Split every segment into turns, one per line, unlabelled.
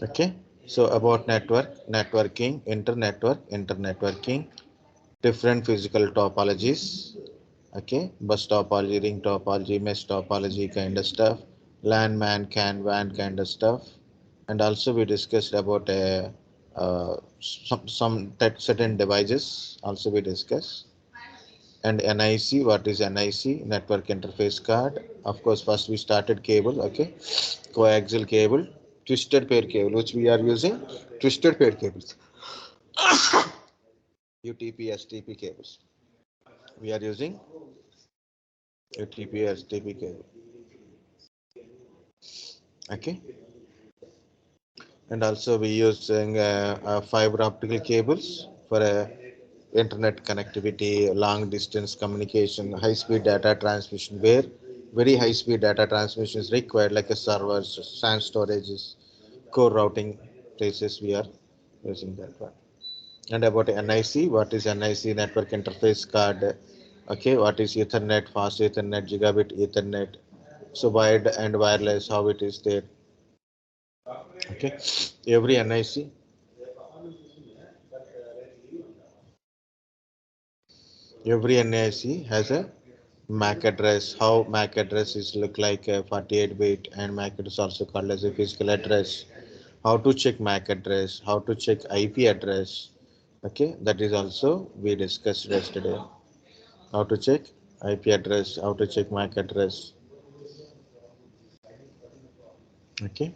Okay, so about networking, internetworking, different physical topologies. Okay, bus topology, ring topology, mesh topology kind of stuff, LAN, MAN, CAN, WAN kind of stuff, and also we discussed about some certain devices. Also we discussed. And NIC, what is NIC? Network interface card. Of course, first we started cable. Okay, coaxial cable, twisted pair cable, which we are using. Twisted pair cables, UTP, STP cables. We are using UTP, STP cable. Okay, and also we using fiber optical cables for internet connectivity, long distance communication, high speed data transmission, where very high speed data transmission is required, like a servers, SAN storages, core routing places. We are using that one. And about NIC, what is NIC? Network interface card. Okay, what is Ethernet, fast Ethernet, gigabit Ethernet? So wired and wireless, how it is there. Okay, every NIC, every NIC has a MAC address. How MAC address is look like a 48 bit, and MAC is also called as a physical address. How to check MAC address, how to check IP address. Okay, that is also we discussed yesterday. How to check IP address, how to check MAC address. Okay,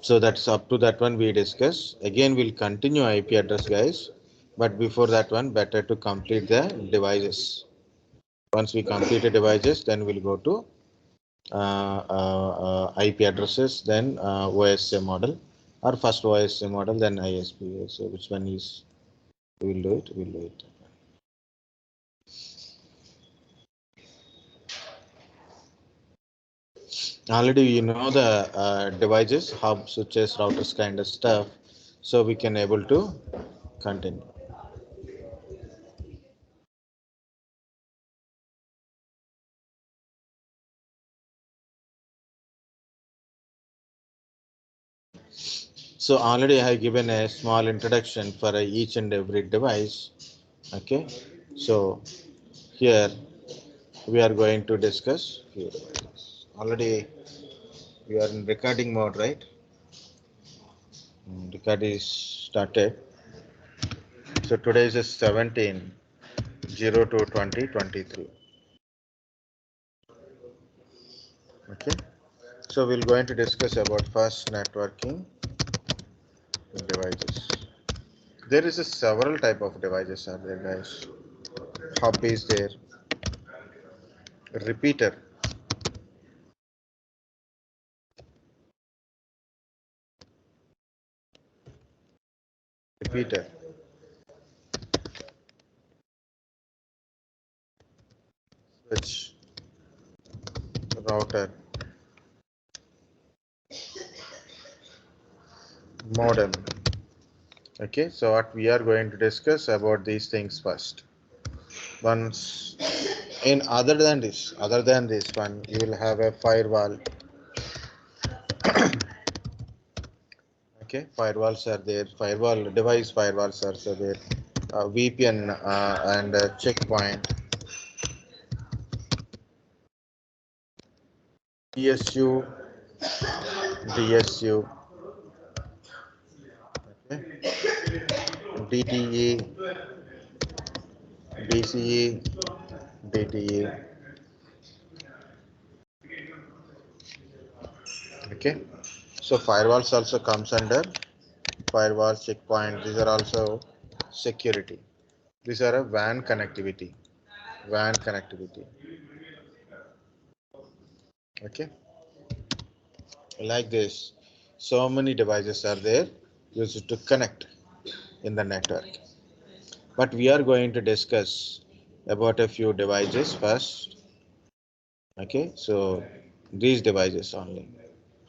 so that's up to that one we discuss. Again, we'll continue IP address, guys. But before that one, better to complete the devices. Once we complete the devices, then we'll go to IP addresses, then OSA model, or first OSA model, then ISP. So which one is, we'll do it, we'll do it. Already you know the devices, hub, switches, routers kind of stuff, so we can able to continue. So already I have given a small introduction for each and every device. Okay, so here we are going to discuss few devices. Already we are in recording mode, right? Record is started. So today is 17/02/2023. Okay, so we're going to discuss about first networking devices. There is a several type of devices are there, guys. Hub is there, repeater, repeater, switch, router, modem. Okay, so what we are going to discuss about these things first. Once in other than this one, you will have a firewall. Okay, firewalls are there. Firewall device firewalls are also there. VPN and checkpoint, PSU, DSU, okay, DTE, DCE, DTE. Okay, so firewalls also comes under firewall, checkpoint. These are also security. These are a WAN connectivity. WAN connectivity. Okay, like this. So many devices are there used to connect in the network. But we are going to discuss about a few devices first. Okay, so these devices only.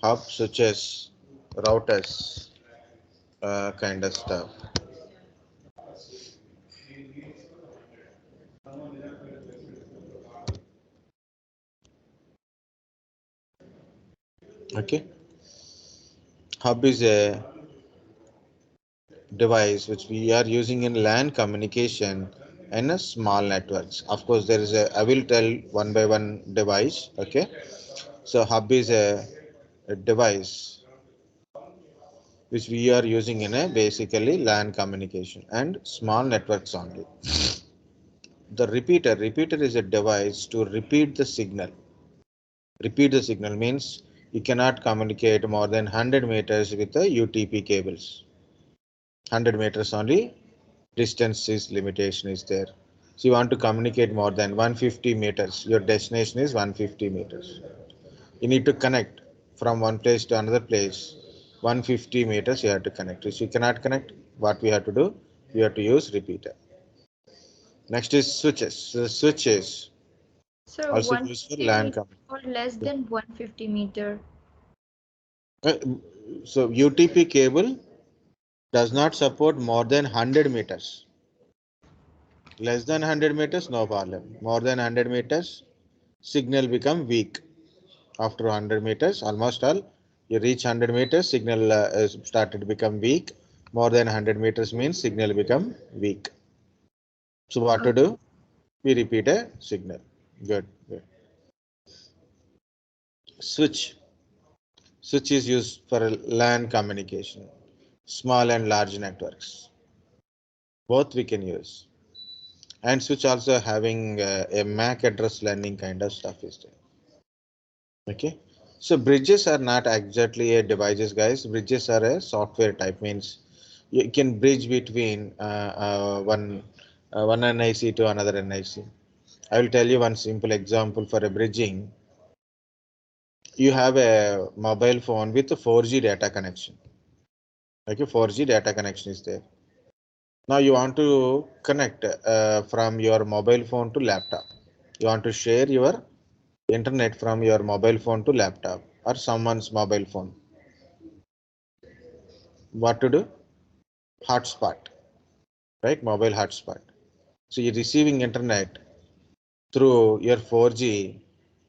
Hub, switches, routers, kind of stuff. Okay, Hub is a device which we are using in LAN communication and a small networks. Of course, there is a, I will tell one by one device. Okay. So hub is a device which we are using in a basically LAN communication and small networks only. The repeater is a device to repeat the signal. Repeat the signal means you cannot communicate more than 100 meters with the UTP cables. 100 meters only distance is limitation is there. So you want to communicate more than 150 meters. Your destination is 150 meters. You need to connect from one place to another place. 150 meters you have to connect. If you cannot connect, what we have to do? We have to use repeater. Next is switches. So switches
So
also used for
150
LAN
meter
communication.
or less than 150 meter.
Uh, So UTP cable does not support more than 100 meters. Less than 100 meters, no problem. More than 100 meters, signal become weak. After 100 meters, almost all, you reach 100 meters, signal started to become weak. More than 100 meters means signal become weak. So what to do? We repeat a signal. Good, good. Switch. Switch is used for LAN communication, small and large networks. Both we can use. And switch also having a MAC address learning kind of stuff is there. Okay. So bridges are not exactly a devices, guys. Bridges are a software type, means you can bridge between one NIC to another NIC. I will tell you one simple example for a bridging. You have a mobile phone with a 4G data connection. Okay, 4G data connection is there. Now you want to connect from your mobile phone to laptop. You want to share your internet from your mobile phone to laptop or someone's mobile phone. What to do? Hotspot, right? Mobile hotspot. So you're receiving internet through your 4G,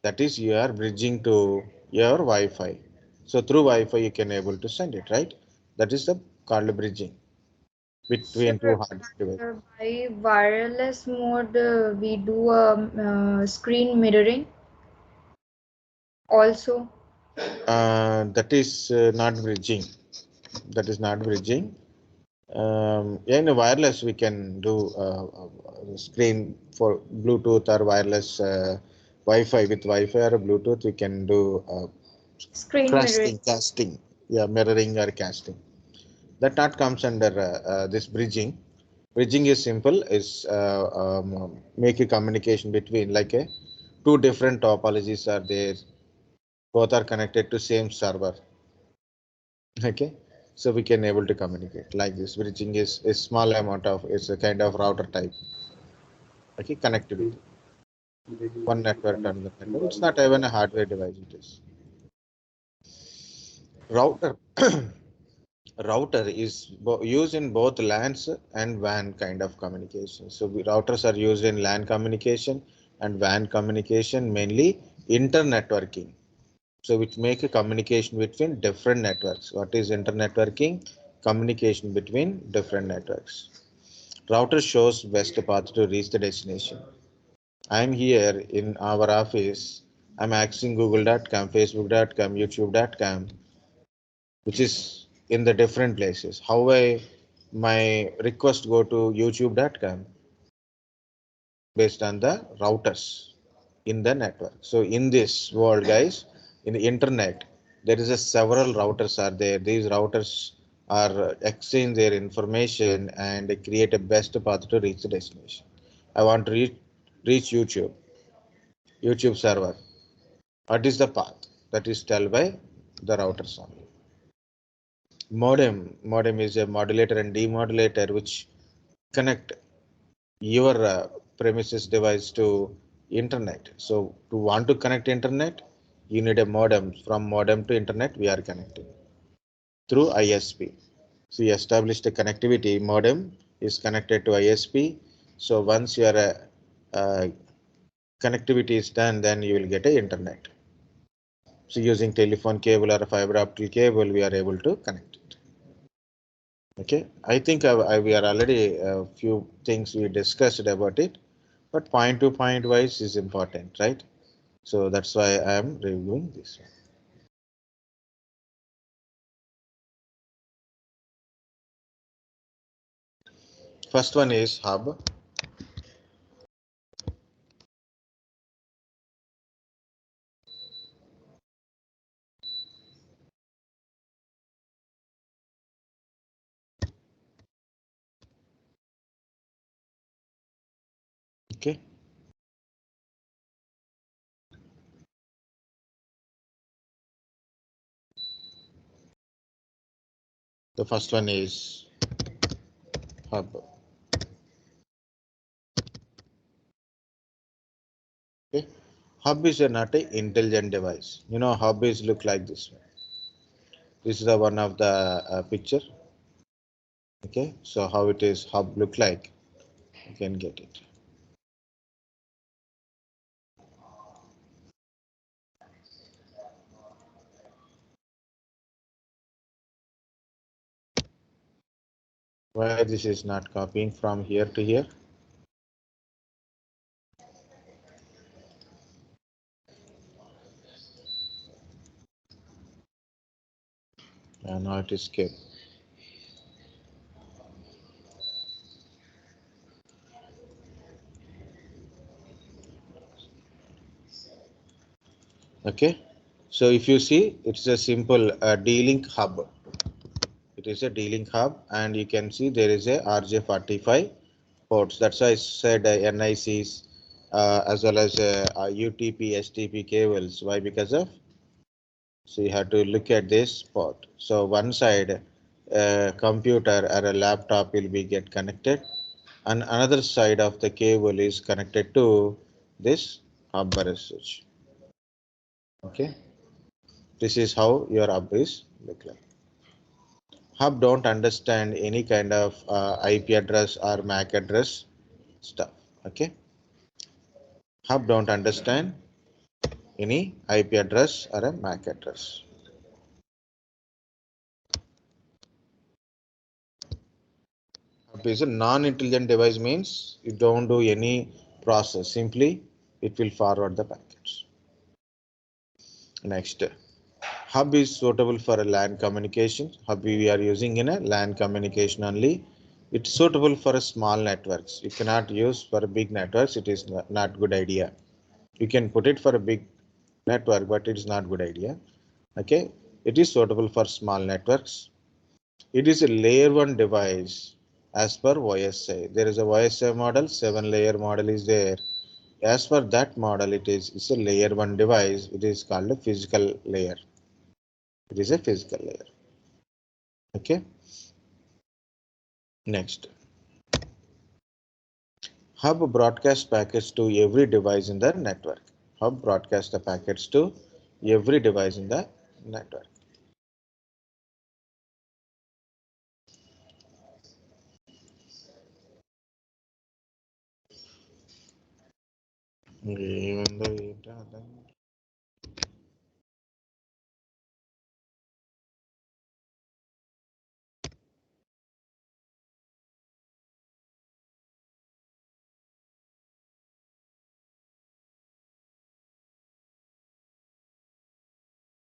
that is you are bridging to your Wi-Fi. So through Wi-Fi you can able to send it, right? That is the called bridging between two
Sir,
hard devices.
by wireless mode, we do screen mirroring also.
That is not bridging. That is not bridging. In a wireless, we can do screen for Bluetooth or wireless Wi-Fi. With Wi-Fi or Bluetooth, we can do
Screen mirroring.
casting, yeah, mirroring or casting. That not comes under this bridging. Bridging is simple. Is make a communication between like a two different topologies are there. Both are connected to same server. Okay, so we can able to communicate like this. Bridging is a small amount of, it's a kind of router type. Okay, connectivity, one network to another network. It's not even a hardware device. It is router. Router is used in both LANs and WAN kind of communication. So routers are used in LAN communication and WAN communication, mainly internetworking. So which make a communication between different networks. What is internetworking? Communication between different networks. Router shows best path to reach the destination. I'm here in our office. I'm accessing google.com, facebook.com, youtube.com, which is in the different places. How my request go to youtube.com based on the routers in the network. So in this world, guys, in the internet, there is a several routers are there. These routers are exchange their information and they create a best path to reach the destination. I want to reach YouTube server. What is the path? That is tell by the routers only. Modem is a modulator and demodulator which connect your premises device to internet. So to want to connect internet, you need a modem. From modem to internet, we are connecting through ISP. So you establish the connectivity. Modem is connected to ISP. So once your connectivity is done, then you will get a internet. So using telephone cable or a fiber optic cable, we are able to connect it. Okay, I think we are already a few things we discussed about it, but point to point wise is important, right? So that's why I am reviewing this one. First one is hub. Okay. The first one is hub. Okay. Hub is not a intelligent device. You know, hub is look like this one. This is the one of the picture. Okay. So how it is hub look like? You can get it. Why this is not copying from here to here? Now it is came. Okay. So if you see, it's a simple D-Link hub. It is a D-Link hub, and you can see there is a RJ45 ports. That's why I said NICs as well as UTP, STP cables. Why? Because of, so you have to look at this port. So one side, a computer or a laptop will be get connected, and another side of the cable is connected to this hub or switch. Okay, this is how your hub is look like. Hub don't understand any kind of IP address or MAC address stuff. Okay, hub don't understand any IP address or a MAC address. Hub is a non-intelligent device, means you don't do any process. Simply, it will forward the packets. Next, hub is suitable for a LAN communication. Hub we are using in a LAN communication only. It's suitable for a small networks. You cannot use for big networks. It is not good idea. You can put it for a big network, but it is not good idea. Okay, it is suitable for small networks. It is a layer 1 device as per YSA. There is a YSA model, 7-layer model is there. As per that model, it's a layer 1 device. It is called a physical layer. It is a physical layer. Okay. Next, hub broadcast packets to every device in the network. Hub broadcast the packets to every device in the network. Even though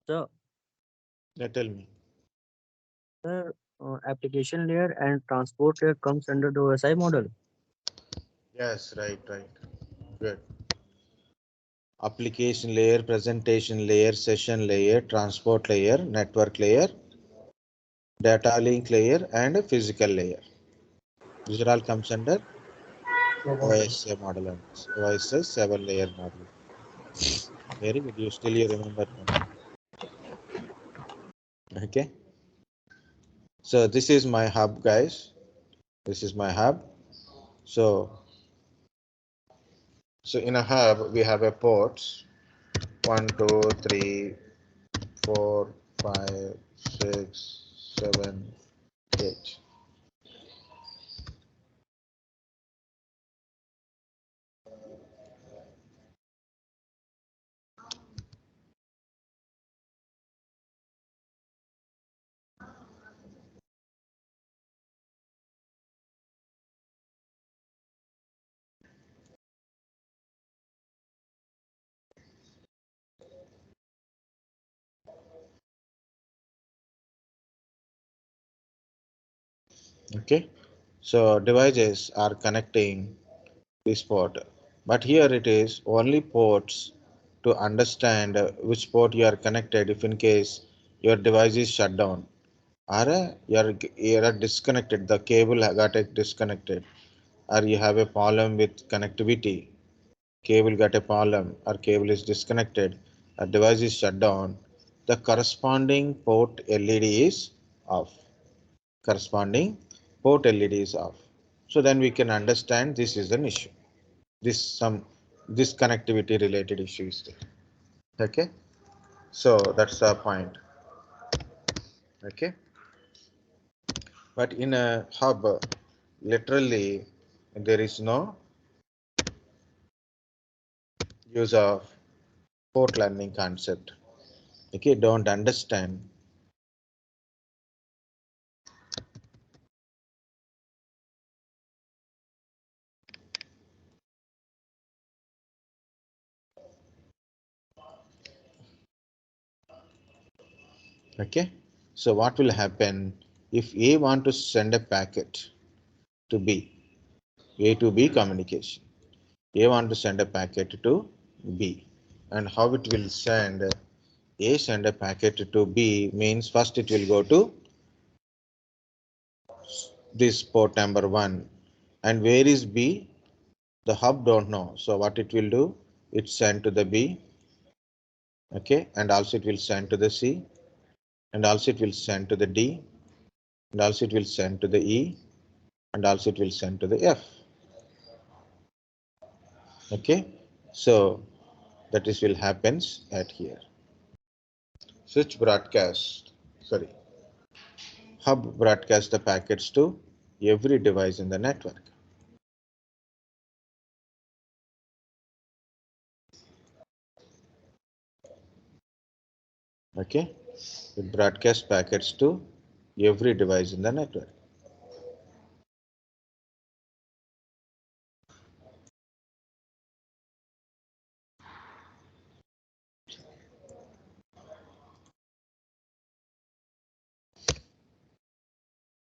So,
tell me.
the application layer and transport layer comes under the OSI model.
Yes, right. Good. Application layer, presentation layer, session layer, transport layer, network layer, data link layer, and a physical layer. These are all comes under OSA model and OSS 7-layer model. Very good. You still you remember them. Okay. So this is my hub, guys. This is my hub. So in a hub we have a ports 1, 2, 3, 4, 5, 6, 7, 8. Okay, so devices are connecting this port, but here it is only ports to understand which port you are connected if in case your device is shut down or you are disconnected, the cable got disconnected, or you have a problem with connectivity, cable got a problem or cable is disconnected, a device is shut down, the corresponding port LED is off. Corresponding port LED is off. So then we can understand this is an issue. This connectivity related issue is there. Okay. So that's the point. Okay. But in a hub, literally there is no use of port learning concept. Okay, don't understand. Okay, so what will happen if A want to send a packet to B, A to B communication. A want to send a packet to B, and how it will send? A send a packet to B means first it will go to this port number 1, and where is B? The hub don't know. So what it will do? It send to the B, okay, and also it will send to the C, and also it will send to the D, and also it will send to the E, and also it will send to the F. Okay, so that is will happens at here. Switch broadcast, sorry, hub broadcast the packets to every device in the network. Okay, it broadcasts packets to every device in the network.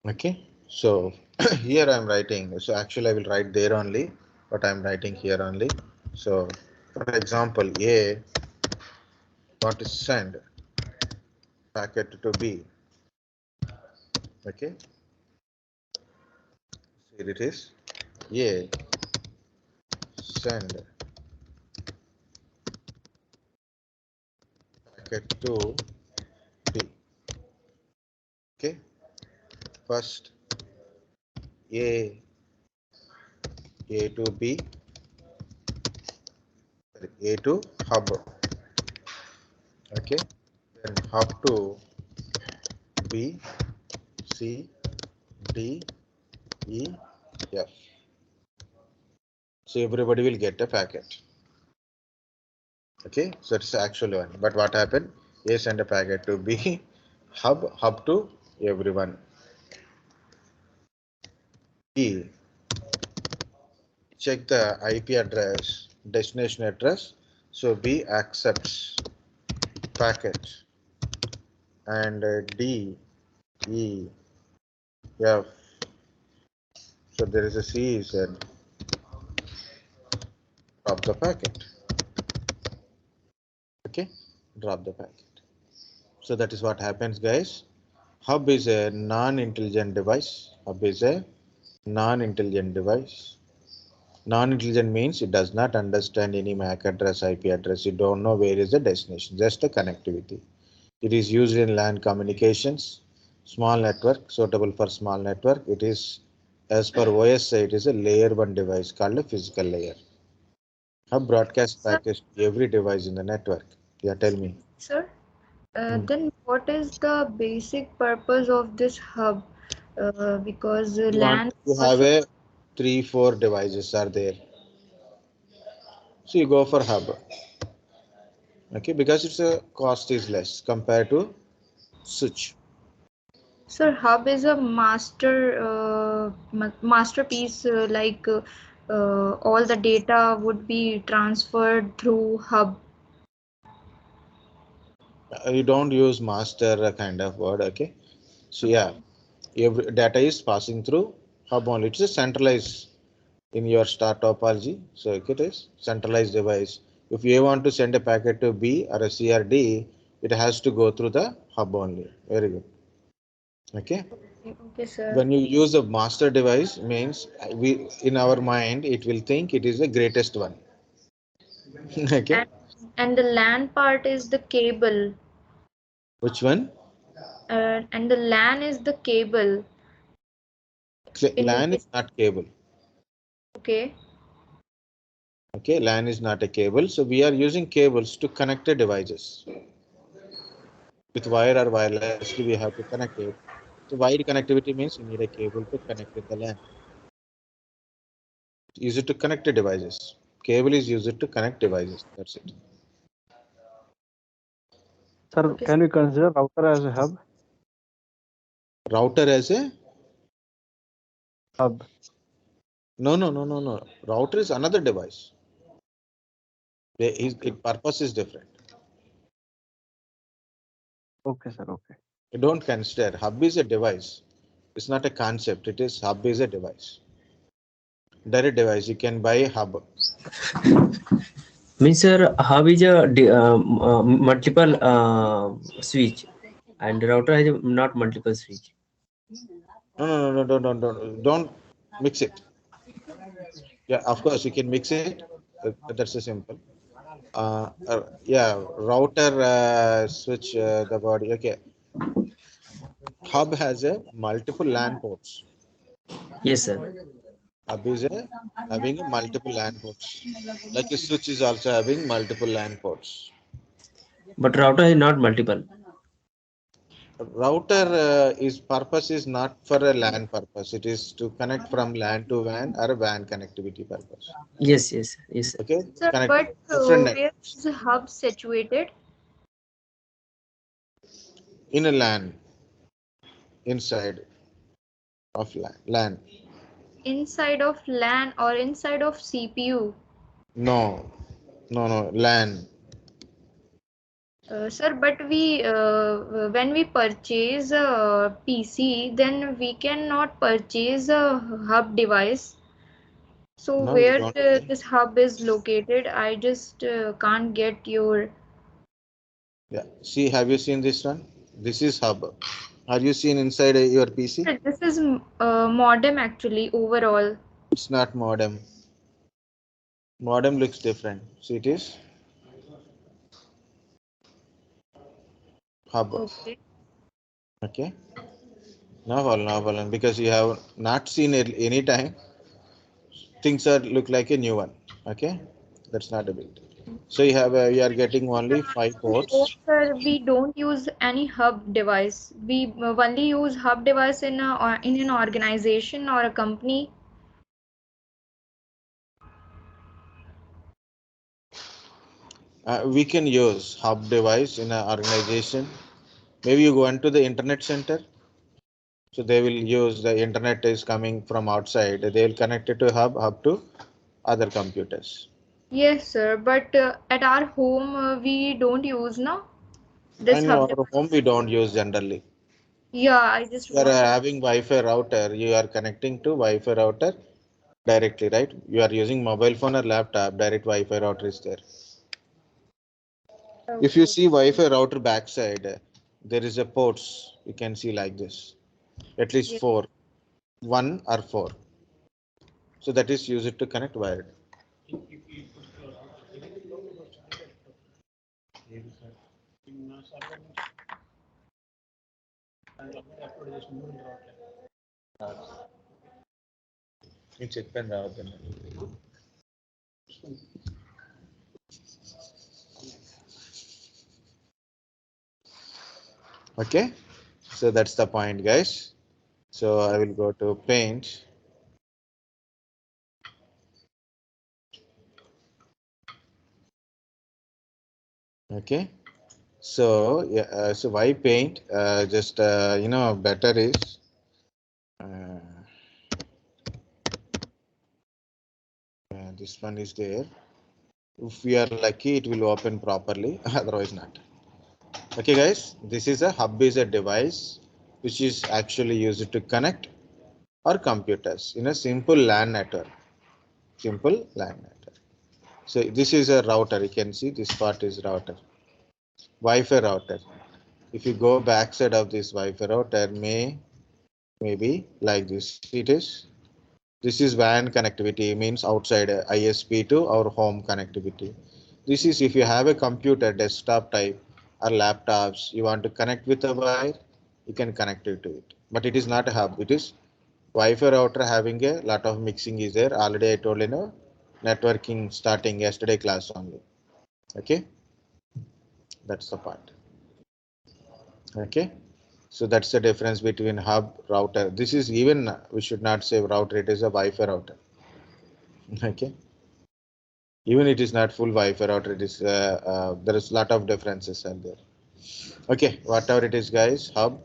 Okay, so here I'm writing. So actually I will write there only, but I'm writing here only. So for example, A want to send packet to B. Okay, here it is. A send packet to B. Okay, first A to B, A to hub. Okay, then hub to B, C, D, E, F. So everybody will get a packet. Okay, so it's the actual one. But what happened? A send a packet to B, hub to everyone. B check the IP address, destination address. So B accepts packet, and D, E, F. So there is a C said drop the packet. Okay, drop the packet. So that is what happens, guys. Hub is a non-intelligent device. Hub is a non-intelligent device. Non-intelligent means it does not understand any MAC address, IP address. You don't know where is the destination, just the connectivity. It is used in LAN communications, small network, suitable for small network. It is, as per OSI, it is a layer 1 device called a physical layer. Hub broadcast
Sir,
packets to every device in the network. Yeah, tell me.
sir,
Hmm.
then what is the basic purpose of this hub? Because
You want
LAN
to have
also.
a 3, 4 devices are there. So you go for hub. Okay, because it's a cost is less compared to switch.
Sir, hub is a masterpiece. All the data would be transferred through hub.
You don't use master kind of word. Okay, so yeah,
Okay.
Every data is passing through hub only. It's a centralized in your star topology. So it is centralized device. If you want to send a packet to B or a C or D, it has to go through the hub only. Very good. Okay.
Okay, sir.
When you use a master device, means we in our mind it will think it is the greatest one. Okay.
And and the LAN part is the cable,
Which one?
and the LAN is the cable in
LAN is
which.
not cable.
Okay.
Okay, LAN is not a cable. So we are using cables to connect the devices. With wire or wirelessly, we have to connect it. So wide connectivity means you need a cable to connect with the LAN. Use it to connect the devices. Cable is used to connect devices. That's it.
Sir,
Okay,
can
sir.
we consider router as a hub?
Router as a
Hub.
no. Router is another device. Its purpose is different.
Okay, sir. Okay.
You don't consider hub is a device. It's not a concept. It is hub is a device. Direct device. You can buy a hub.
Means sir, hub is a multiple switch, and router has not multiple switch.
No. Don't mix it. Yeah, of course you can mix it. That's a simple. Yeah, router switch the body. Okay, hub has a multiple LAN ports.
Yes, sir.
Hub is having a multiple LAN ports. Like a switch is also having multiple LAN ports.
But router is not multiple.
Router is purpose is not for a LAN purpose. It is to connect from LAN to WAN or a WAN connectivity purpose.
Yes, sir.
Okay,
Sir,
connect
but
different
where
networks
is the hub situated?
in a LAN inside of LAN.
Inside of LAN or inside of CPU?
No, no, LAN.
Sir, but when we purchase a PC, then we cannot purchase a hub device. So
No, you
where
don't.
this hub is located, I just can't get your.
Yeah. See, have you seen this one? This is hub. Have you seen inside your PC?
Sir, this is modem actually overall.
It's not modem. Modem looks different. See, it is hub.
Okay.
Okay. No problem. Because you have not seen it any time. Things are look like a new one. Okay. That's not a big deal. So you are getting only five
In home,
ports.
sir, we don't use any hub device. We only use hub device in an organization or a company.
We can use hub device in an organization. Maybe you go into the internet center. So they will use the internet is coming from outside. They will connect it to hub to other computers.
Yes, sir. But at our home, we don't use now
I
this
know
hub
our home
device.
we don't use generally.
Yeah, I just
You are
want to.
having Wi-Fi router. You are connecting to Wi-Fi router directly, right? You are using mobile phone or laptop. Direct Wi-Fi router is there. If you
Okay.
see Wi-Fi router backside, there is a ports. You can see like this. At least
Yeah.
four, one or four. So that is used to connect wired. నేను చెప్పాను రావద్దని. Okay, so that's the point, guys. So I will go to paint. Okay, so yeah, so why paint? Just better is this one is there. If we are lucky, it will open properly. Otherwise, not. Okay, guys, this is a hub is a device which is actually used to connect our computers in a simple LAN network. Simple LAN network. So this is a router. You can see this part is router. Wi-Fi router. If you go backside of this Wi-Fi router, maybe like this. It is. This is WAN connectivity, means outside ISP to our home connectivity. This is if you have a computer, desktop type or laptops, you want to connect with a wire, you can connect it to it. But it is not a hub. It is Wi-Fi router having a lot of mixing is there. Already I told networking starting yesterday class only. Okay, that's the part. Okay. So that's the difference between hub router. This is even, we should not say router, it is a Wi-Fi router. Okay. Even it is not full Wi-Fi router, it is there is lot of differences are there. Okay, whatever it is, guys, hub,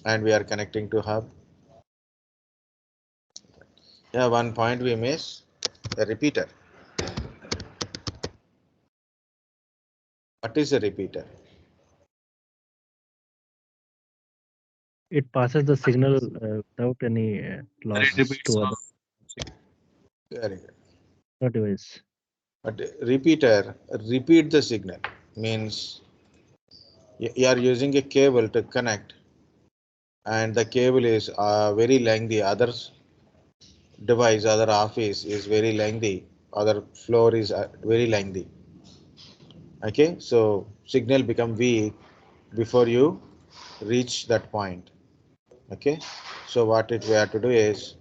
and we are connecting to hub. Yeah, one point we miss, a repeater. What is a repeater?
It passes the signal without any loss to other
Very good.
device.
But repeater repeat the signal means you are using a cable to connect, and the cable is very lengthy. Others device, other office is very lengthy, other floor is very lengthy. Okay, so signal become weak before you reach that point. Okay, so what we have to do is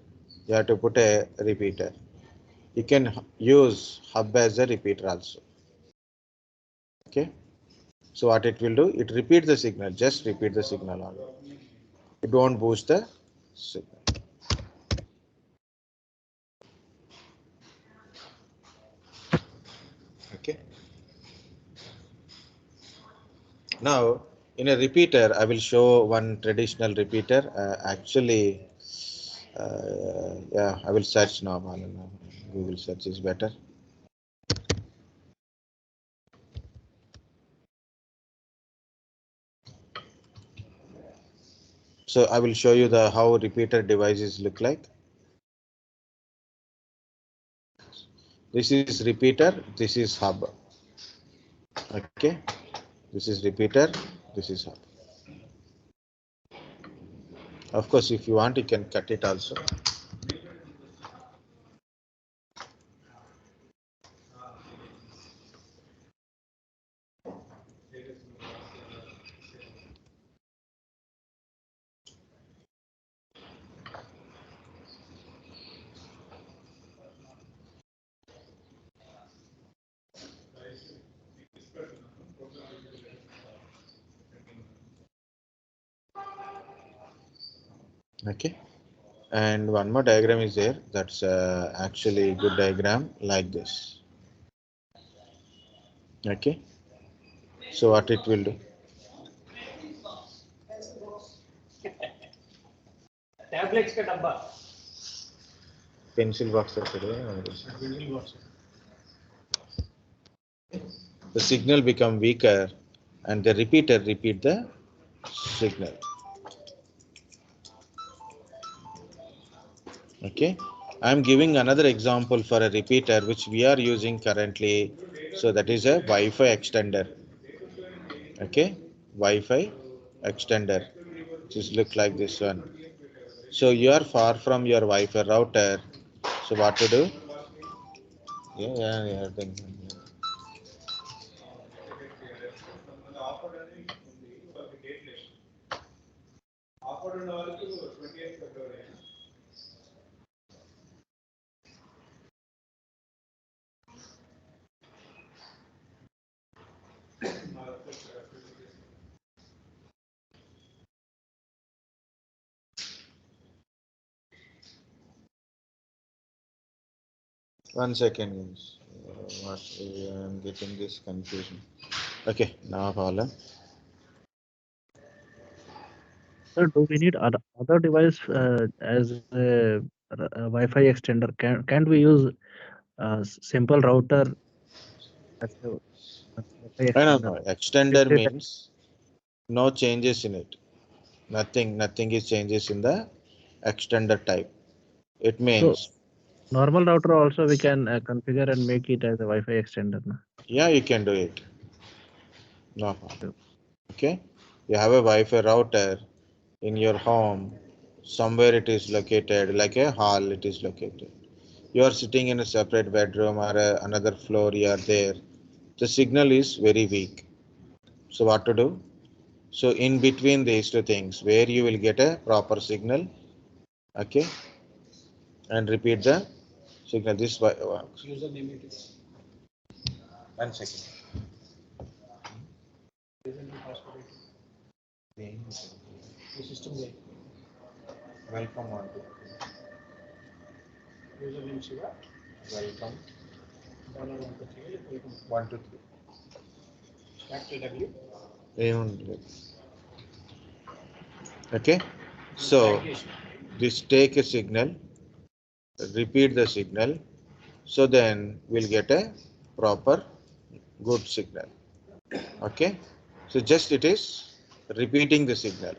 you have to put a repeater. You can use hub as a repeater also. Okay, so what it will do, it repeat the signal, just repeat the signal only. You don't boost the signal. Okay, now in a repeater I will show one traditional repeater. Actually, yeah, I will search now. Google search is better. So I will show you the how repeater devices look like. This is repeater, this is hub. Okay, this is repeater, this is hub. Of course, if you want, you can cut it also. Okay, and one more diagram is there. That's actually good diagram like this. Okay, so what it will do?
Tablets ka dabba.
Pencil box. The signal become weaker, and the repeater repeat the signal. Okay, I am giving another example for a repeater which we are using currently. So that is a Wi-Fi extender. Okay, Wi-Fi extender, which is look like this one. So you are far from your Wi-Fi router. So what to do? Yeah. Then. One second, guys. What I am getting this confusion. Okay, now follow.
Sir, do we need other device as a Wi-Fi extender? Can't we use simple router as a Wi-Fi
I don't
extender?
know. Extender
Simply
means no changes in it. Nothing is changes in the extender type. It
So
means,
normal router also we can configure and make it as a Wi-Fi extender. Na?
yeah, you can do it. No
Okay.
harm. Okay. You have a Wi-Fi router in your home. Somewhere it is located, like a hall. It is located. You are sitting in a separate bedroom or another floor. You are there. The signal is very weak. So what to do? So in between these two things, where you will get a proper signal, okay, and repeat the signal. This works. One second. Welcome on. Welcome. 1 2 3. ఏముంది? Okay. So this take a signal, repeat the signal. So then we'll get a proper good signal. Okay. So just it is repeating the signal,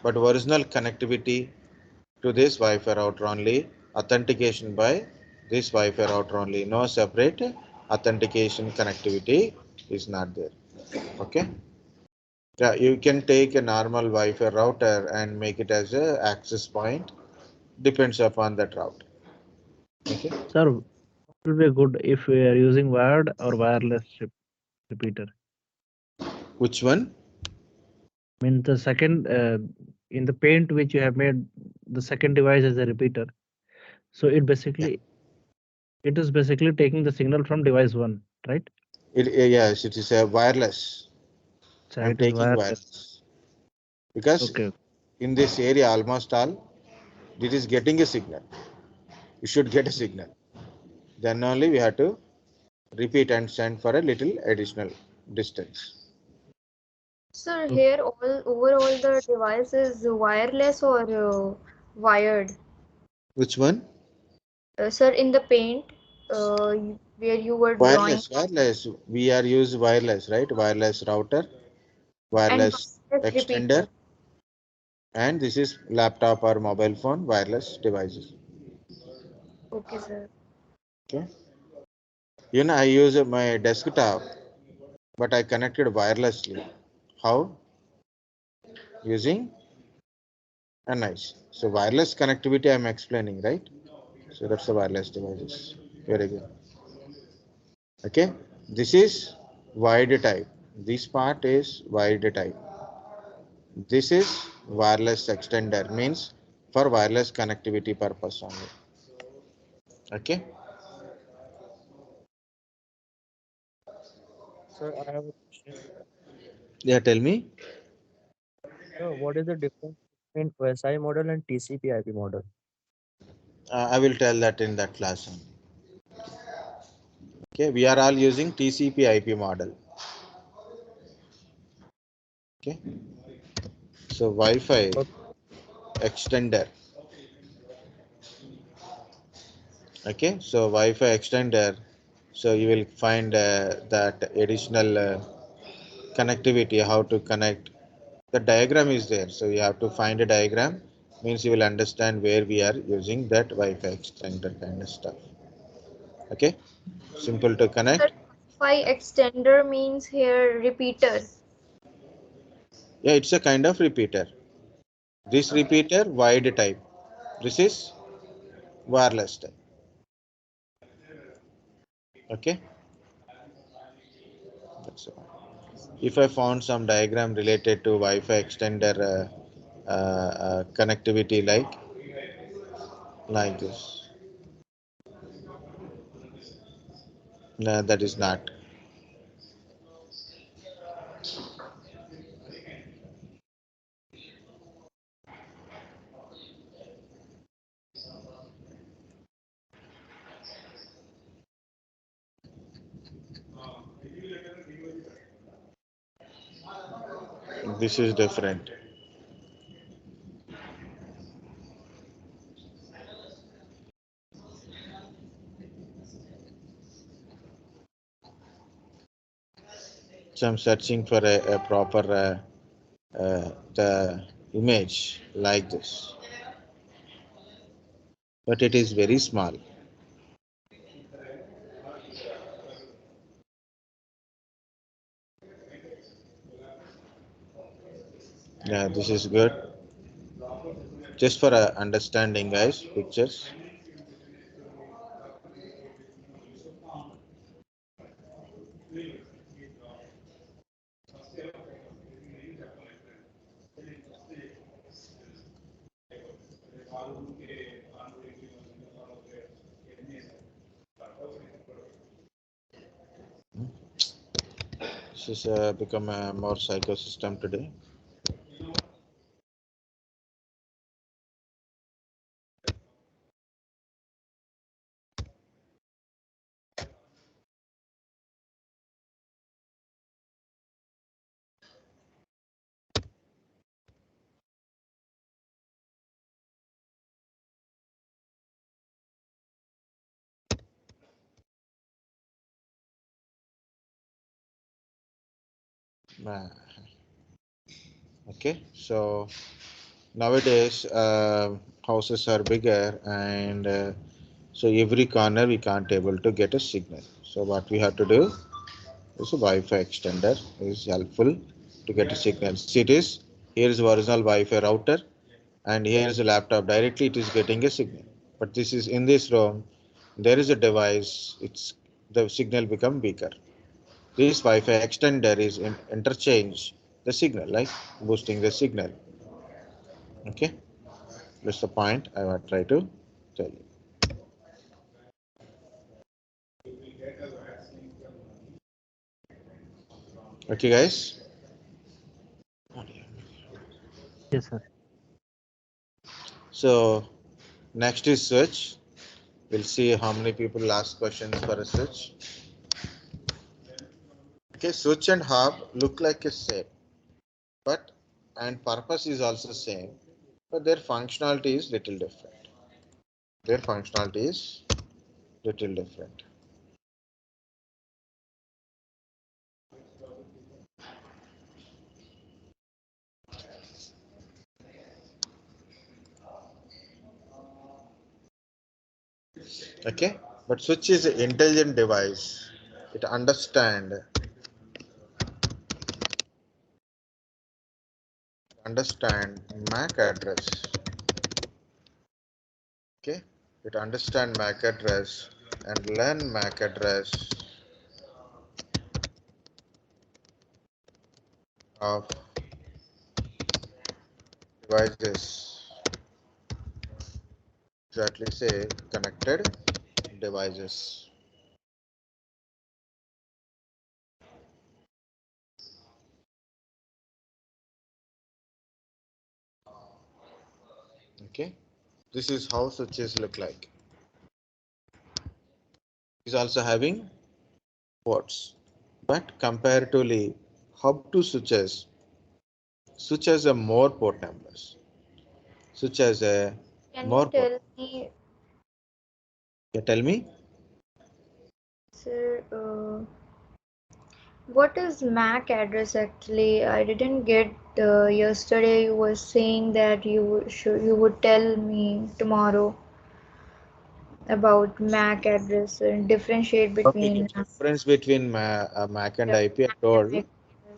but original connectivity to this Wi-Fi router only, authentication by this Wi-Fi router only, no separate authentication connectivity is not there. Okay. Yeah, you can take a normal Wi-Fi router and make it as a access point, depends upon that route. Okay.
Sir, what will be good if we are using wired or wireless repeater?
Which one?
I mean the second in the paint which you have made the second device as a repeater. So it is basically taking the signal from device one, right?
Yes, it is a wireless.
So
I'm
it is
taking
wireless.
wireless because
Okay.
in this area almost all it is getting a signal. You should get a signal. Then only we have to repeat and send for a little additional distance.
Sir, here all overall the device is wireless or wired.
Which one?
Sir, in the paint, where you were drawing
Wireless. We are use wireless, right? Wireless router,
and
wireless
wireless
extender,
repeater.
and this is laptop or mobile phone wireless devices.
Okay, sir.
Okay. I use my desktop, but I connected wirelessly. How? Using a nice. So wireless connectivity I'm explaining, right? So that's the wireless devices. Very good. Okay. This is wide type. This part is wide type. This is wireless extender, means for wireless connectivity purpose only. Okay.
Sir, I have a question.
Yeah, tell me.
Sir, what is the difference between OSI model and TCP/IP model?
I will tell that in that class. Okay, we are all using TCP/IP model. Okay, so Wi-Fi
Okay.
extender. Okay, so Wi-Fi extender. So you will find that additional connectivity, how to connect. The diagram is there, so you have to find a diagram. Means you will understand where we are using that Wi-Fi extender kind of stuff. Okay, simple to
Sir,
connect.
Wi-Fi extender means here repeater.
Yeah, it's a kind of repeater. This repeater wide type. This is wireless type. Okay, that's all. If I found some diagram related to Wi-Fi extender connectivity like this, no, that is not. This is different. So I'm searching for a proper the image like this, but it is very small. Yeah, this is good. Just for understanding, guys, pictures. This is become a more psychosystem today. Uh, Okay, so nowadays houses are bigger, and so every corner we can't able to get a signal. So what we have to do is a Wi-Fi extender is helpful to get a signal. See this, here is original Wi-Fi router, and here is a laptop. Directly it is getting a signal. But this is in this room, there is a device. It's the signal become weaker. This Wi-Fi extender is interchange the signal, like boosting the signal. Okay. That's the point I will try to tell you. Okay, guys.
Yes, sir.
So next is search. We'll see how many people ask questions for a search. Okay, search and hub look like a same, but and purpose is also same, but their functionality is little different. Their functionality is little different. Okay, but switch is an intelligent device. It understand MAC address. Okay, it understand MAC address and learn MAC address of devices, exactly say connected devices. Okay, this is how switches look like. Is also having ports, but comparatively hub to switches a more port numbers, switch has a
Can you
more port.
tell me,
Yeah, tell me.
sir, what is MAC address actually? I didn't get yesterday. You were saying that you would tell me tomorrow about MAC address and differentiate
Okay, the
between
difference between MAC and
yeah,
IP I
MAC and
told.
IP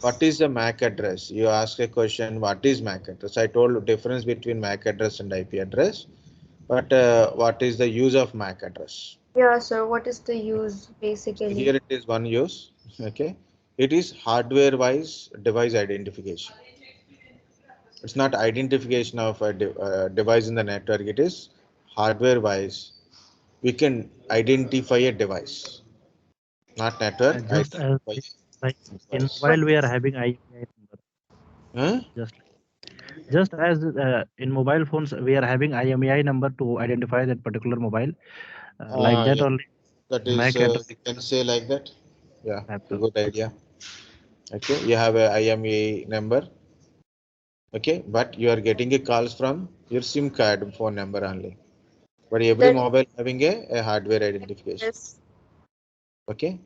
What
address.
is the MAC address? You ask a question, what is MAC address? I told the difference between MAC address and IP address, but what is the use of MAC address?
Yeah, sir. What is the use
So
basically?
here it is one use, okay? It is hardware wise device identification. It's not identification of a device in the network, it is hardware wise. We can identify a device, not network,
Just as
identify
like
a
in
device.
But
mobile we are having IMEI number.
Huh?
Just as in mobile phones we are having IMEI number to identify that particular mobile. Like that
Yeah.
only
That is,
MAC address
you can say like that. Yeah, a
laptop.
good idea. Okay, you have a IMEI number. Okay, but you are getting a calls from your SIM card phone number only. But every
that
mobile having a hardware identification.
is
Okay,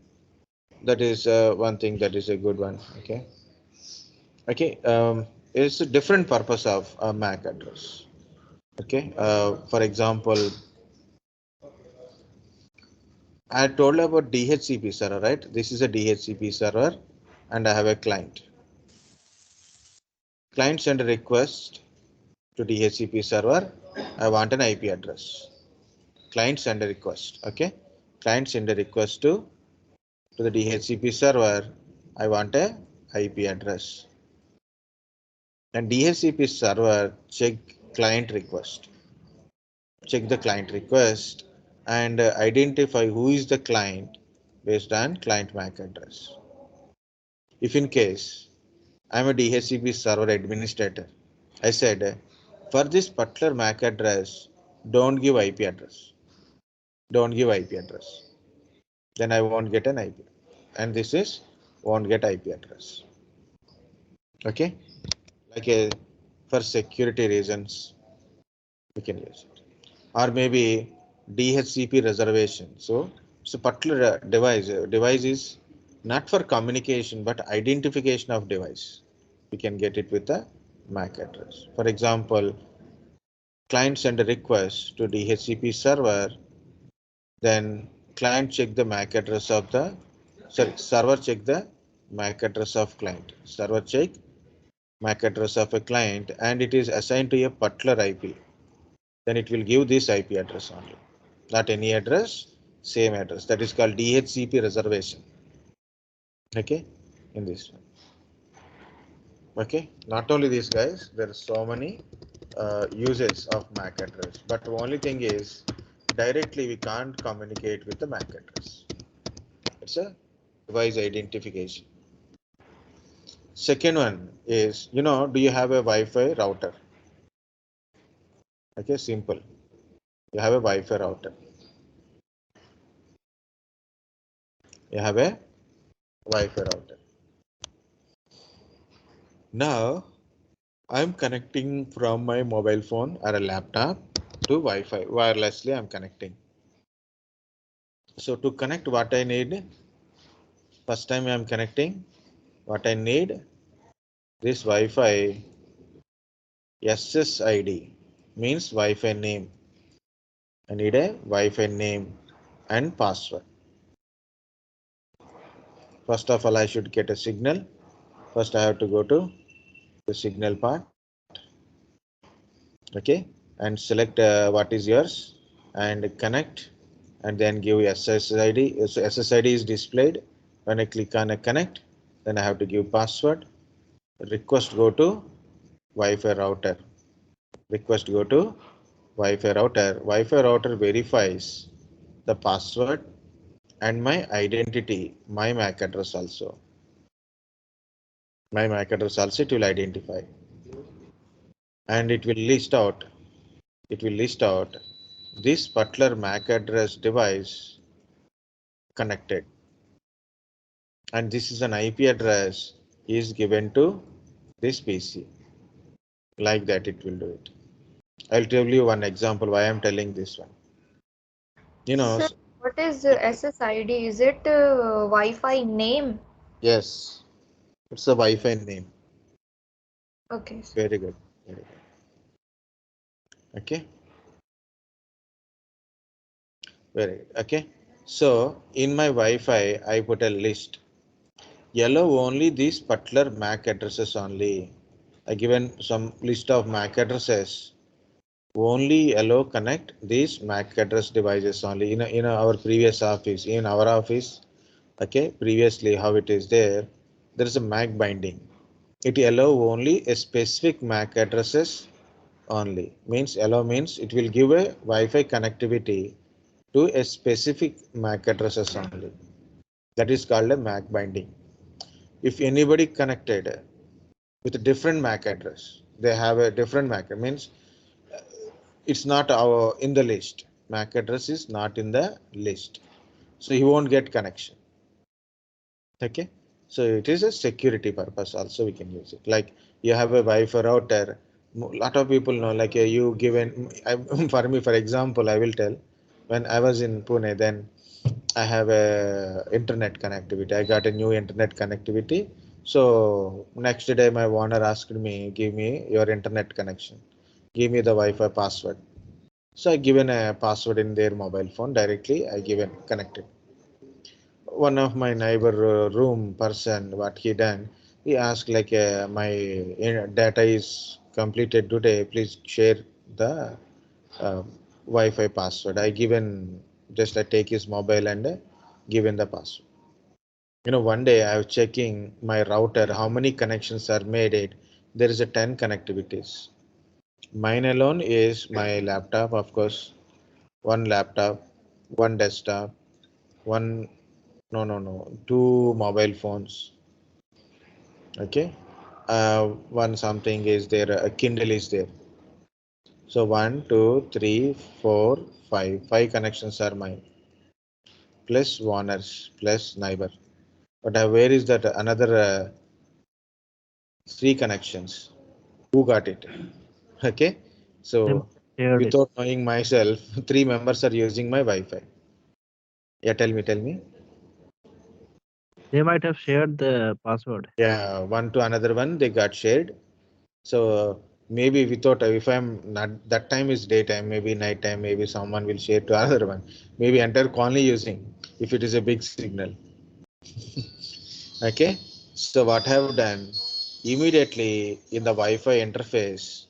that is one thing that is a good one. Okay, okay. is a different purpose of a MAC address. Okay, for example, I told about DHCP server, right? This is a DHCP server, and I have a client. Client send a request to DHCP server. I want an IP address. Client send a request. Okay, client send a request to the DHCP server. I want a IP address. And DHCP server check client request. Check the client request and identify who is the client based on client MAC address. If in case I'm a DHCP server administrator, I said for this particular MAC address, don't give IP address. Don't give IP address. Then I won't get an IP. And this is won't get IP address. Okay, like for security reasons, we can use it. Or maybe DHCP reservation. So it's a particular device. Device is not for communication but identification of device. We can get it with a MAC address. For example, client send a request to DHCP server, then client check the MAC address of the server check the MAC address of client. Server check MAC address of a client and it is assigned to a particular IP. Then it will give this IP address only. Not any address, same address. That is called DHCP reservation. Okay, in this one. Okay, not only these guys, there are so many uses of MAC address. But the only thing is, directly we can't communicate with the MAC address. It's a device identification. Second one is, do you have a Wi-Fi router? Okay, simple. You have a Wi-Fi router. You have a Wi-Fi router. Now, I'm connecting from my mobile phone or a laptop to Wi-Fi. Wirelessly, I'm connecting. So to connect, what I need, first time I'm connecting, what I need, this Wi-Fi SSID means Wi-Fi name. I need a Wi-Fi name and password. First of all, I should get a signal. First, I have to go to the signal part. Okay, and select what is yours and connect, and then give SSID. So SSID is displayed. When I click on a connect, then I have to give password. Request go to Wi-Fi router. Request go to Wi-Fi router. Wi-Fi router verifies the password and my identity, my MAC address also. My MAC address also it will identify, and it will list out. It will list out this particular MAC address device connected, and this is an IP address is given to this PC. Like that, it will do it. I'll tell you one example why I'm telling this one.
Sir, what is SSID? Is it Wi-Fi name?
Yes, it's a Wi-Fi name.
Okay, sir.
Very good. Very good. Okay. Very good. Okay. So in my Wi-Fi, I put a list. Yellow only these particular MAC addresses only. I given some list of MAC addresses. Only allow connect these MAC address devices only. In our previous office, in our office, okay, previously how it is there is a MAC binding. It allow only a specific MAC addresses only. Means allow means it will give a Wi-Fi connectivity to a specific MAC addresses only. That is called a MAC binding. If anybody connected with a different MAC address, they have a different MAC, means it's not our in the list. MAC address is not in the list, so he won't get connection. Okay, so it is a security purpose also we can use it. Like you have a Wi-Fi router, lot of people know, like you given for me, for example, I will tell, when I was in Pune, then I have a internet connectivity. I got a new internet connectivity So next day, my owner asked me, "Give me your internet connection. Give me the Wi-Fi password." So I given a password in their mobile phone directly. I given connected. One of my neighbor room person, what he done, he asked like, my data is completed today. Please share the uh, Wi-Fi password. I given just I take his mobile and given the password. One day I was checking my router, how many connections are made. It there is a 10 connectivities. Mine alone is my laptop, of course, one laptop, one desktop, one no, two mobile phones. Okay, one something is there, a Kindle is there. So one, two, three, four, five. Five connections are mine, plus owners, plus neighbor. But where is that another three connections? Who got it? Okay,
They
so
shared it.
without knowing myself, three members are using my Wi-Fi. Yeah, tell me.
They might have shared the password.
Yeah, one to another one they got shared. So maybe without, if I'm not that time is daytime, maybe nighttime, maybe someone will share to another one. Maybe entire colony using if it is a big signal. Okay, so what I have done immediately in the Wi-Fi interface,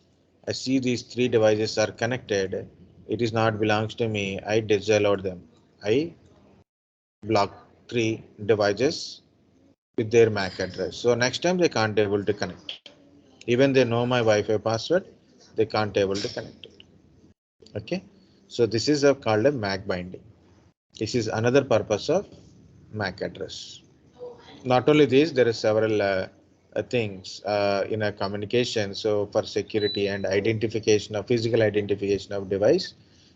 I see these three devices are connected. It is not belongs to me. I disallowed them. I block three devices with their MAC address. So next time they can't able to connect. Even they know my Wi-Fi password, they can't able to connect it. Okay, so this is called a MAC binding. This is another purpose of MAC address. Not only this, there are several things in a communication. So for security and identification of physical identification of device,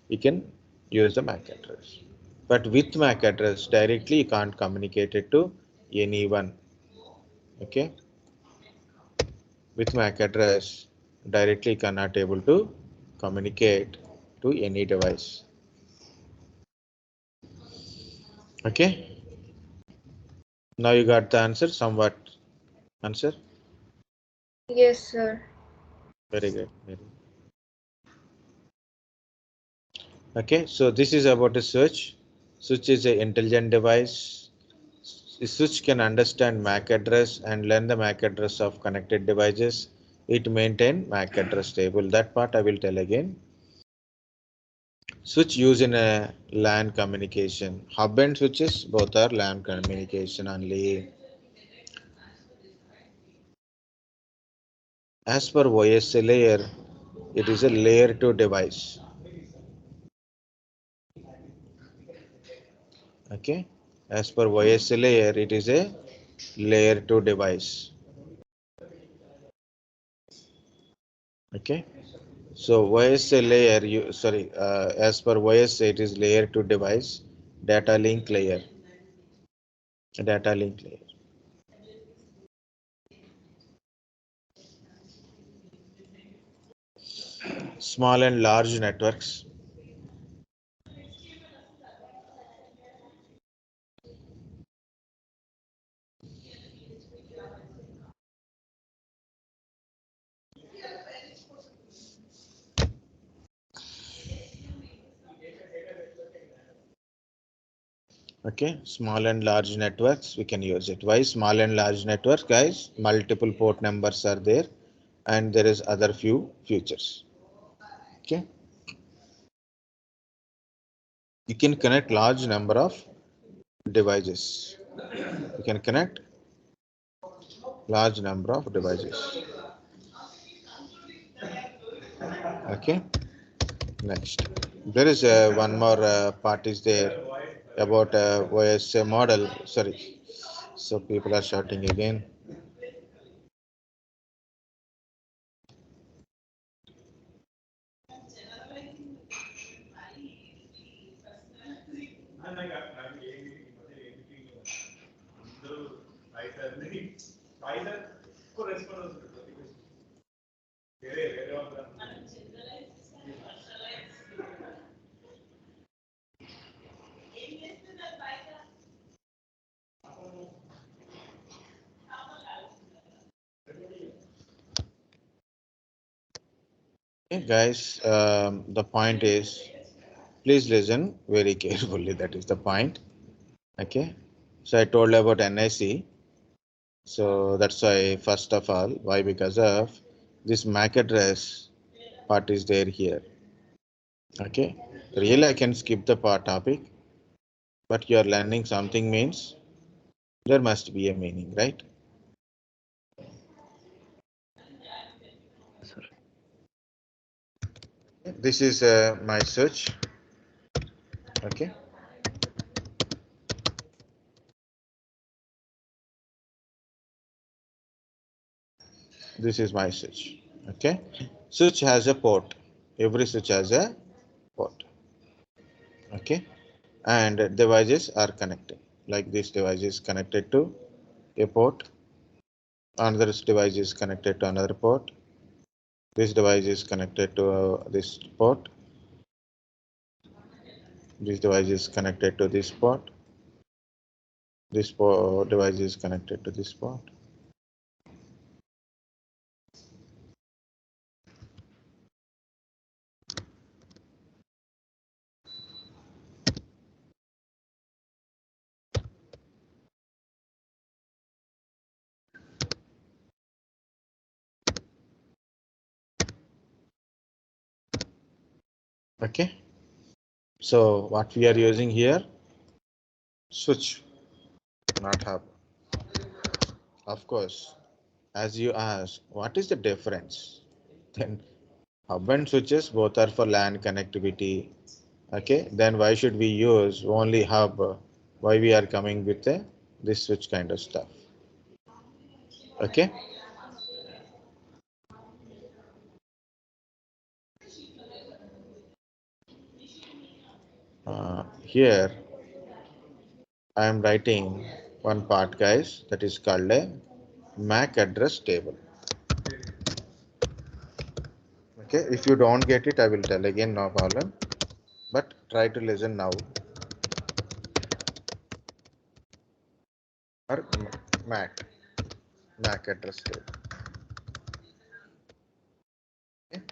you can use the MAC address. But with MAC address directly, you can't communicate it to anyone. Okay, with MAC address directly cannot able to communicate to any device. Okay, now you got the answer somewhat. Answer.
Yes, sir.
Very good. Very good. Okay, so this is about a switch. Switch is an intelligent device. The switch can understand MAC address and learn the MAC address of connected devices. It maintain MAC address table. That part I will tell again. Switch used in a LAN communication. Hub and switches both are LAN communication only. As per OSA layer, it is a layer 2 device. Okay, as per OSA layer, it is a layer 2 device. Okay, so OSA layer, as per OSA, it is layer 2 device, data link layer, data link layer. Small and large networks. Okay, small and large networks, we can use it. Why small and large networks, guys? Multiple port numbers are there, and there is other few features. Okay, you can connect large number of devices. You can connect large number of devices. Okay, next there is one more part is there about OSA model. Sorry, so people are shouting again. Okay, guys, the point is, please listen very carefully. That is the point. Okay. So I told about NIC. So that's why, first of all, why? Because of this MAC address part is there here. Okay. Really, I can skip the part topic, but you are learning something means there must be a meaning, right?
Sir.
This is my search. Okay. This is my switch. Okay. Switch has a port. Every switch has a port. Okay. And devices are connected. Like this device is connected to a port. Another device is connected to another port. This device is connected to this port. This device is connected to this port. This device is connected to this port. Okay. So what we are using here, switch, not hub. Of course, as you ask, what is the difference? Then hub and switches both are for LAN connectivity. Okay, then why should we use only hub? Why we are coming with this switch kind of stuff? Okay. Here I am writing one part, guys, that is called a MAC address table. Okay, if you don't get it, I will tell again, no problem. But try to listen now. Or MAC address table. Okay.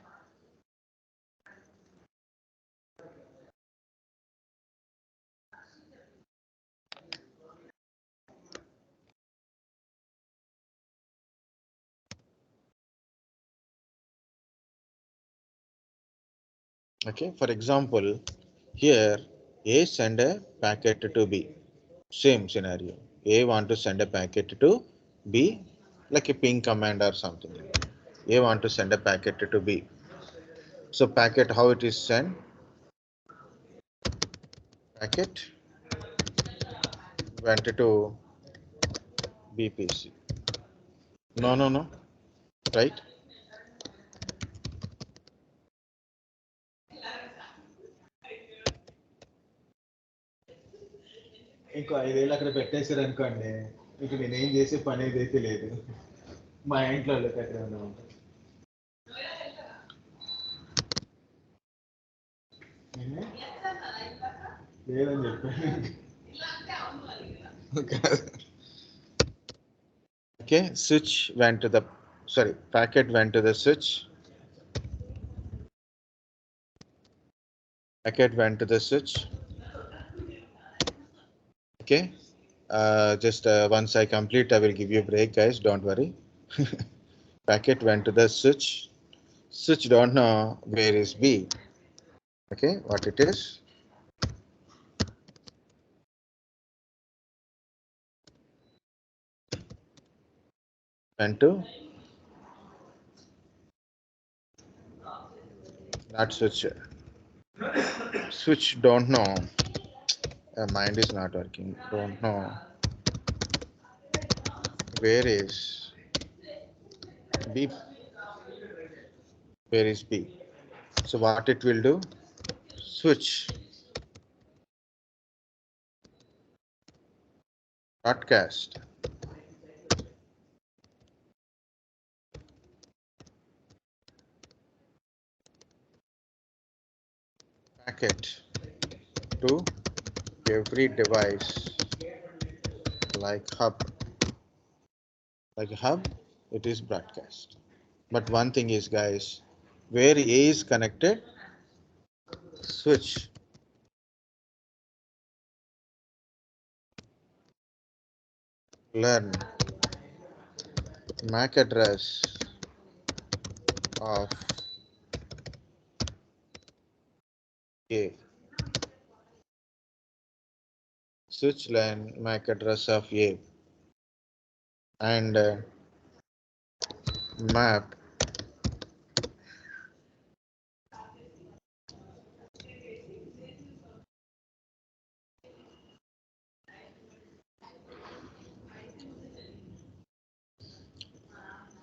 Okay, for example, here A send a packet to B. Same scenario. A want to send a packet to B, like a ping command or something. A want to send a packet to B. So packet, how it is sent? Packet went to BPC. No. Right? ఇంకో 5,000 అక్కడ పెట్టేశారు అనుకోండి, ఇక నేనేం చేసే పని ఏదైతే లేదు, మా ఇంట్లో వాళ్ళకి అక్కడ ఉండమంట. లేదని చెప్పాను. Okay, switch went to the, sorry, packet went to the switch. Packet went to the switch. Okay, just once I complete, I will give you a break, guys. Don't worry. Packet went to the switch. Switch don't know where is B. Okay, what it is? Went to that switch. Switch don't know. Mind is not working. Don't know where is B. Where is B? So what it will do? Switch broadcast packet to every device like hub. Like a hub, it is broadcast. But one thing is, guys, where A is connected, switch. Learn MAC address of A. Switch learn MAC address of A and map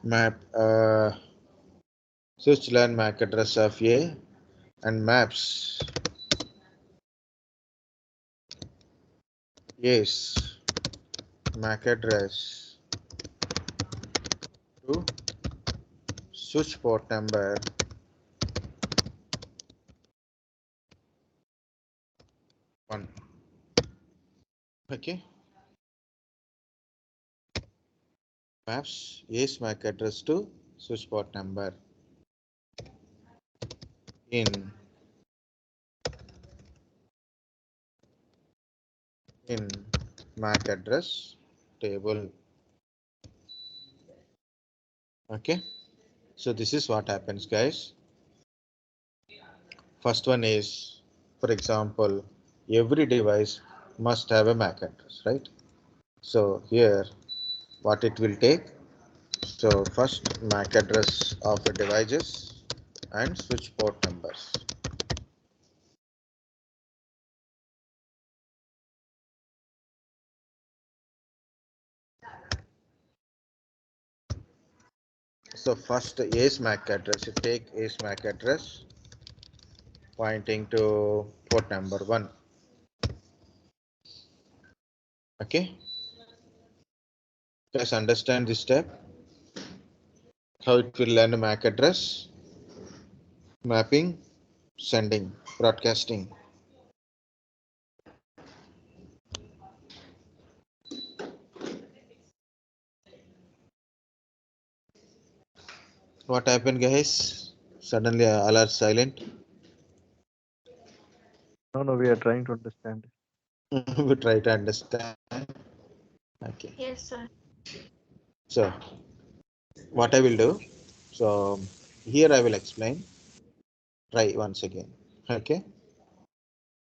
map switch learn MAC address of A and maps A's MAC address to switch port number 1. Okay. Maps A's MAC address to switch port number in MAC address table. Okay. So this is what happens, guys. First one is, for example, every device must have a MAC address, right? So here, what it will take. So first MAC address of the devices and switch port numbers. So first A's MAC address, you take A's MAC address pointing to port number 1. Okay. Guys, understand this step? How it will learn a MAC address? Mapping, sending, broadcasting. What happened, guys? Suddenly all are silent.
No, we are trying to understand.
We try to understand. Okay.
Yes, sir.
So what I will do? So here I will explain. Try once again. Okay.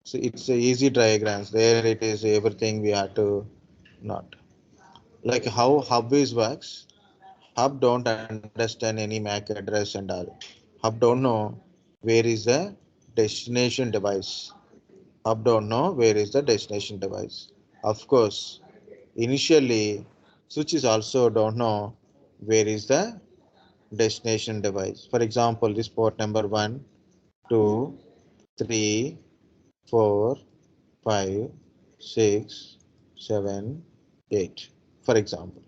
So it's a easy diagrams. There it is everything we have to not. Like how hub is works. Hub don't understand any MAC address and all. Hub don't know where is the destination device. Hub don't know where is the destination device. Of course, initially switches also don't know where is the destination device. For example, this port number 1, 2, 3, 4, 5, 6, 7, 8. For example,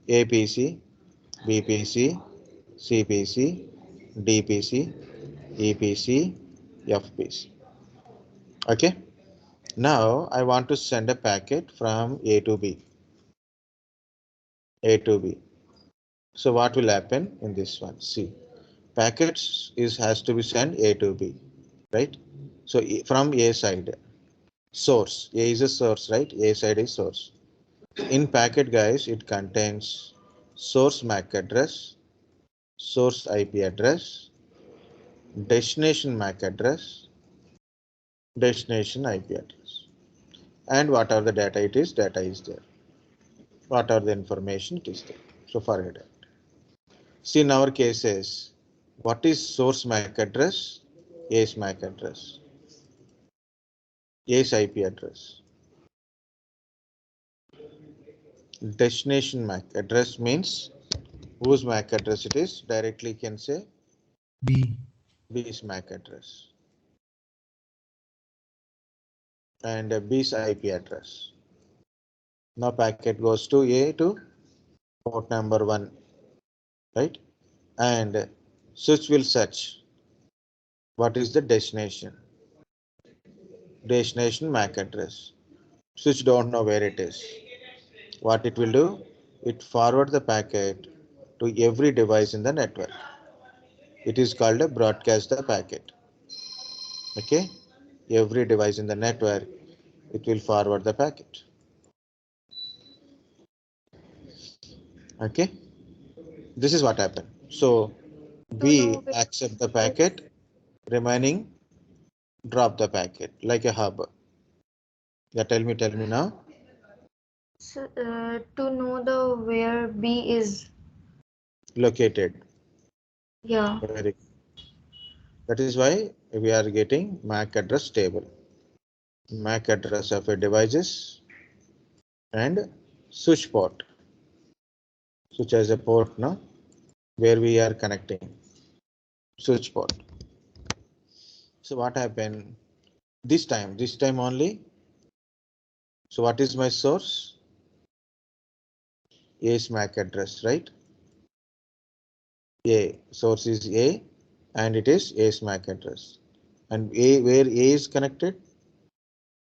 APC, BPC, CPC, DPC, EPC, FPC. Okay. Now I want to send a packet from A to B. A to B. So what will happen in this one? See, packets has to be sent A to B, right? So from A side, source. A is a source, right? A side is source. In packet, guys, it contains source MAC address, source IP address, destination MAC address, destination IP address. And what are the data it is? Data is there. What are the information it is there? So forget it. See in our cases, what is source MAC address? A's MAC address. A's IP address. Destination MAC address means whose MAC address it is. Directly can say
B.
B's MAC address. And B's IP address. Now packet goes to A to port number 1, right? And switch will search what is the destination. Destination MAC address. Switch don't know where it is. What it will do? It forward the packet to every device in the network. It is called a broadcast the packet. Okay, every device in the network, it will forward the packet. Okay, this is what happened. So
To know
we accept the packet, remaining drop the packet like a hub. Yeah, tell me now.
to know the where B is.
Located.
Yeah.
Very. That is why we are getting MAC address table. MAC address of a devices and switch port. Switch as a port now where we are connecting switch port. So what happened this time only? So what is my source? A's MAC address, right? A source is A and it is A's MAC address. And A where A is connected?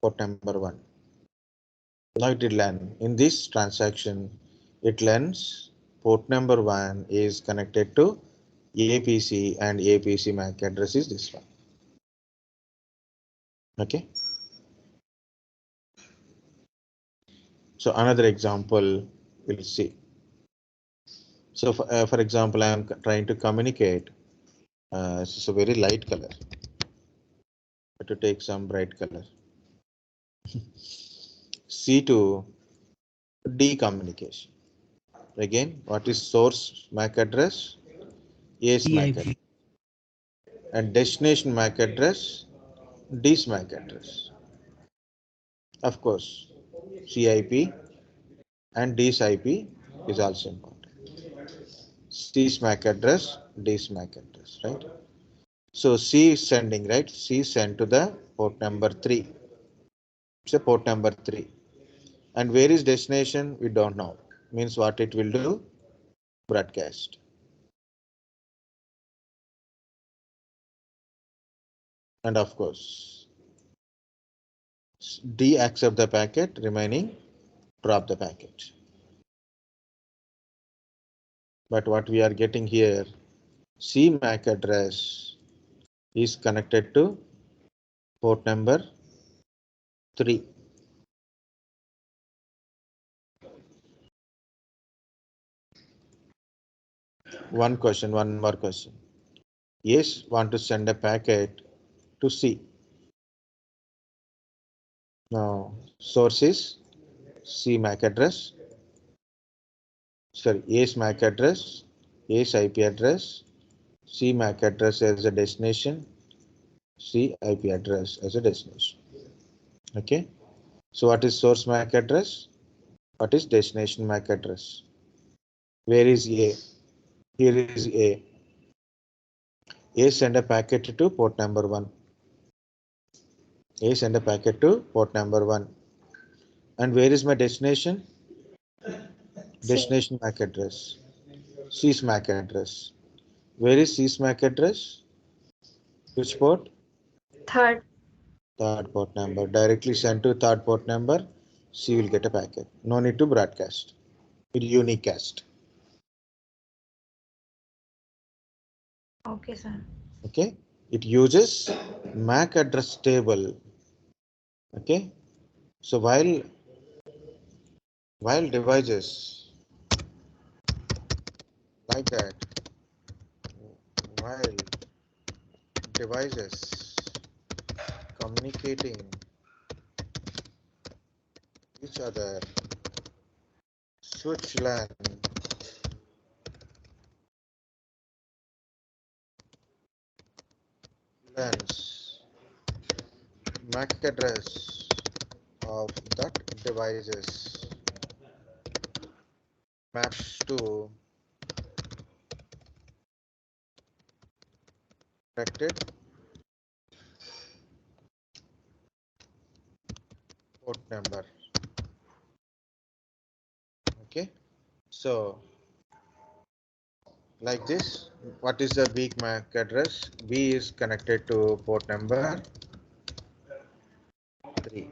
Port number 1. Now it will learn in this transaction, it learns port number 1 is connected to APC and APC MAC address is this one. Okay. So another example we'll see. So for example, I am trying to communicate. This is a very light color. To take some bright color. C to D communication. Again, what is source MAC address? A's MAC address. And destination MAC address, D's MAC address. Of course, CIP and D's IP is also important. C's MAC address, D's MAC address, right? So C is sending, right? C sent to the port number 3. It's a port number 3. And where is destination? We don't know. Means what it will do? Broadcast. And of course, D accept the packet, remaining drop the packet. But what we are getting here, C MAC address is connected to port number 3. One more question. Yes, want to send a packet to C. Now, source is C MAC address, sorry, A's MAC address, A's IP address, C MAC address as a destination, C IP address as a destination. Okay. So what is source MAC address? What is destination MAC address? Where is A? Here is A. A send a packet to port number 1. A send a packet to port number 1. And where is my destination? Destination MAC address. C's MAC address. Where is C's MAC address? Which port?
Third.
Third port number. Directly sent to third port number. C will get a packet. No need to broadcast. It unicast.
Okay, sir.
Okay. It uses MAC address table. Okay. So while devices like that, while devices communicating each other, switch LAN LANs MAC address of that devices maps to connected port number. Okay, so like this, what is the weak MAC address? B is connected to port number 3.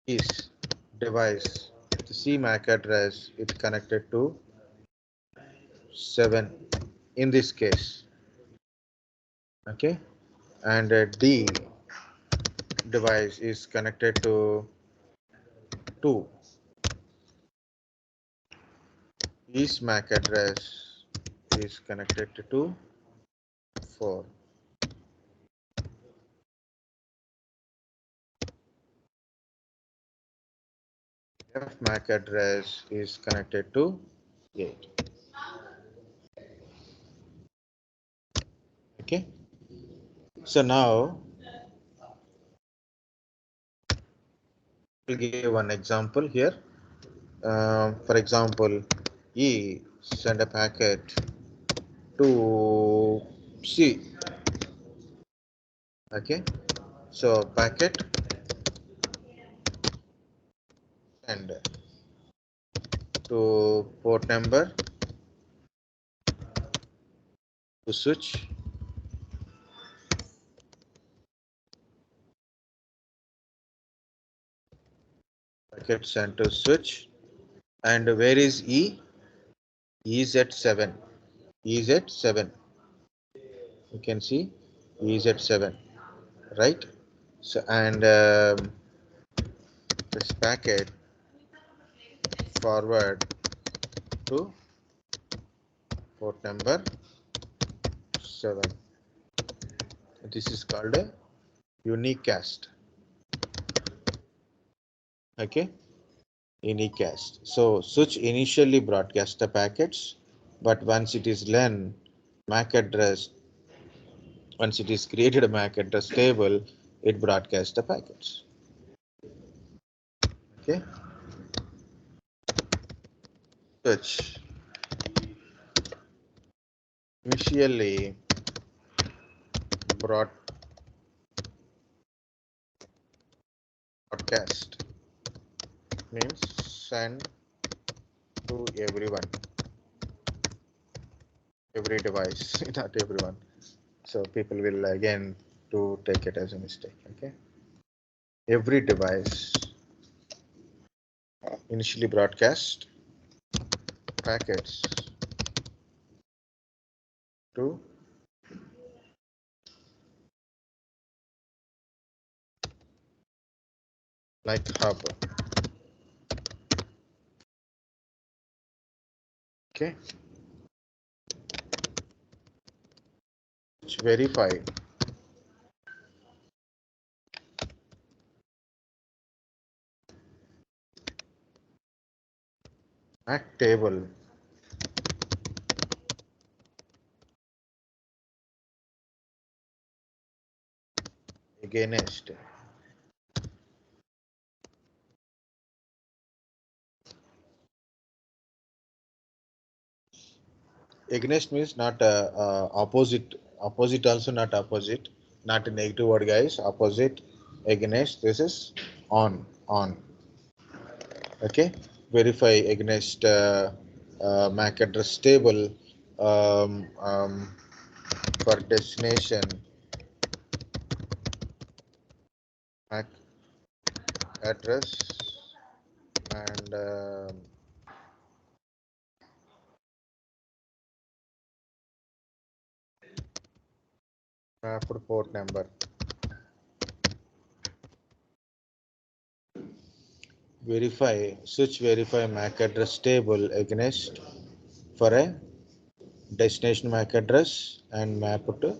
Is device the C MAC address is connected to 7 in this case. Okay, and D device is connected to 2. East MAC address is connected to 4. F MAC address is connected to 8. Okay, so now we'll give one example here. For example, E send a packet to C. Okay, so packet send to port number to switch. Packet sent to switch. And where is E? E is at 7. E is at 7. You can see E is at 7, right? So and this packet forward to port number 7. This is called a unicast. Okay, unicast. So switch initially broadcast the packets, but once it is learn MAC address, once it is created a MAC address table, it broadcasts the packets. Okay, switch initially broadcast means send to everyone, every device, not everyone. So people will again to take it as a mistake. Okay, every device initially broadcast packets to like hub. Okay, which verify MAC table against against means not opposite. Opposite also not opposite, not a negative word, guys. Opposite against. This is on. Okay, verify against MAC address table um, um, for destination MAC address and mapped port number. Verify switch verify MAC address table against for a destination MAC address and map to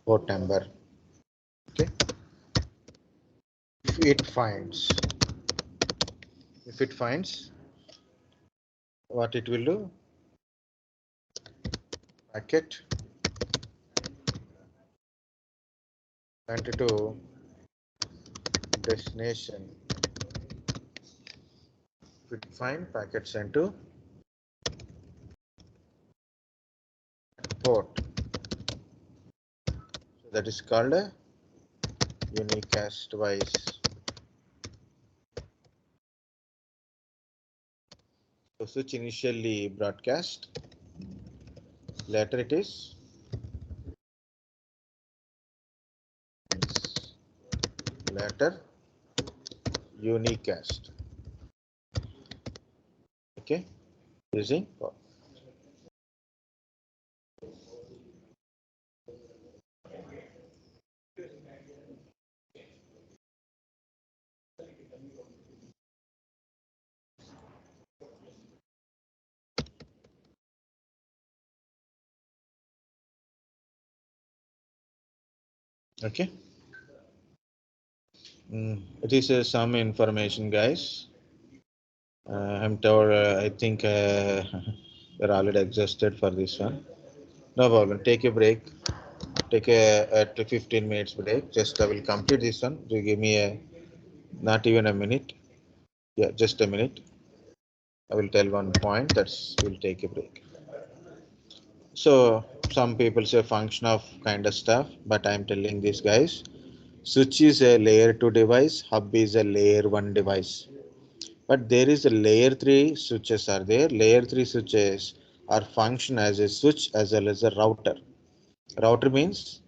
port number. Okay, if it finds what it will do, packet sent to destination. If it find packet sent to port, so that is called a unicast device. So switch initially broadcast, later it is later unicast. Okay, using port. Okay. It is some information, guys. I'm told. I think you're already exhausted for this one. No problem. Take a break. Take a 15 minutes break. Just I will complete this one. You give me a not even a minute. Yeah, just a minute. I will tell one point. That's we'll take a break. So some people say function of kind of stuff, but I'm telling these guys. Switch is a layer 2 device. Hub is a layer 1 device. But there is a layer 3 switches are there. Layer 3 switches are function as a switch as well as a router. Router means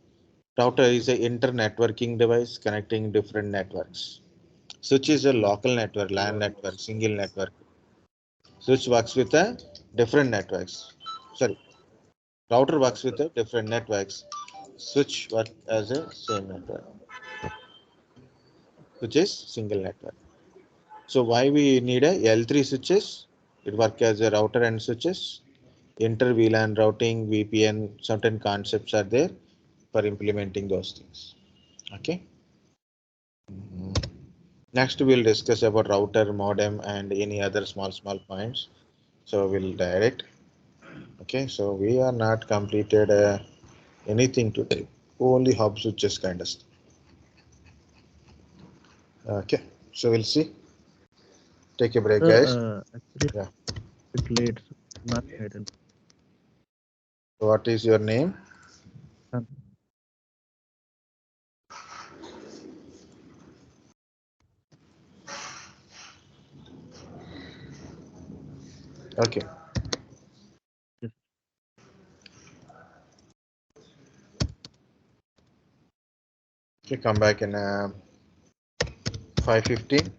router is a internetworking device connecting different networks. Switch is a local network, LAN network, single network. Switch works with a different networks. Sorry, router works with a different networks. Switch works as a same network, which is single network. So why we need a L3 switches? It works as a router and switches. Inter VLAN routing, VPN, certain concepts are there for implementing those things. Okay. Next, we'll discuss about router, modem, and any other small points. So we'll direct. Okay. So we are not completed anything today. Only hub switches kind of stuff. Okay. So we'll see. Take a break, guys.
Actually,
Yeah.
it's late. So not yet.
What is your name? Okay.
Yes.
Okay. Come back in 5:15.